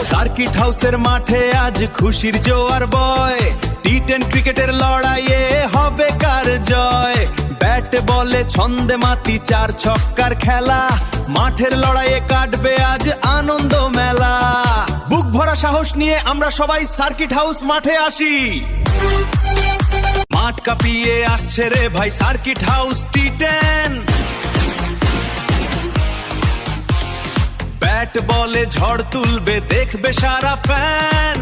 Circuit হাউসের মাঠে আজ খুশির জোয়ার বয়, টি10 ক্রিকেটের লড়াইয়ে হবে কার জয়। ব্যাট বলে ছন্দে মাতি 4 ছক্কার খেলা, মাঠের লড়াইয়ে কাটবে আজ আনন্দ মেলা। বুক ভরা সাহস নিয়ে আমরা সবাই সার্কিট হাউস মাঠে আসি, মাঠ কাঁপিয়ে আসছে রে ভাই সার্কিট হাউস টি10। ব্যাট বলে ঝড় তুলবে দেখবে সারা ফ্যান,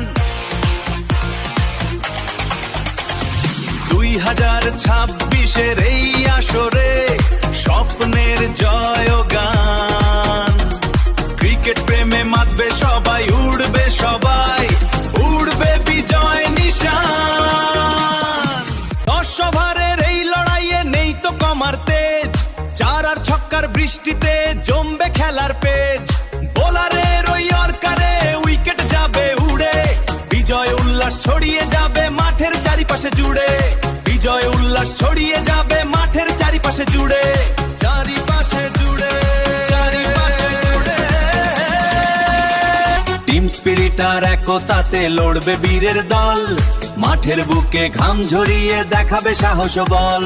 2026-এর এই আসরে স্বপ্নের জয়গান। ক্রিকেট প্রেমে মাতবে সবাই, উড়বে সবাই, উড়বে বিজয় নিশান। 10 ওভারের এই লড়াইয়ে নেই তো কমার তেজ, 4 আর ছক্কার বৃষ্টিতে জমবে খেলার পেজ। বোলারের ওই ইয়র্কারে উইকেট যাবে উড়ে, বিজয় উল্লাস ছড়িয়ে যাবে মাঠের চারিপাশে জুড়ে, বিজয় উল্লাস ছড়িয়ে যাবে মাঠের চারিপাশে জুড়ে, চারিপাশে জুড়ে, চারিপাশে জুড়ে। টিম স্পিরিট আর একতাতে লড়বে বীরের দল, মাঠের বুকে ঘাম ঝরিয়ে দেখাবে সাহস বল।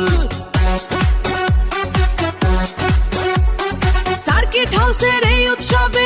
সার্কিট হাউসের এই উৎসবে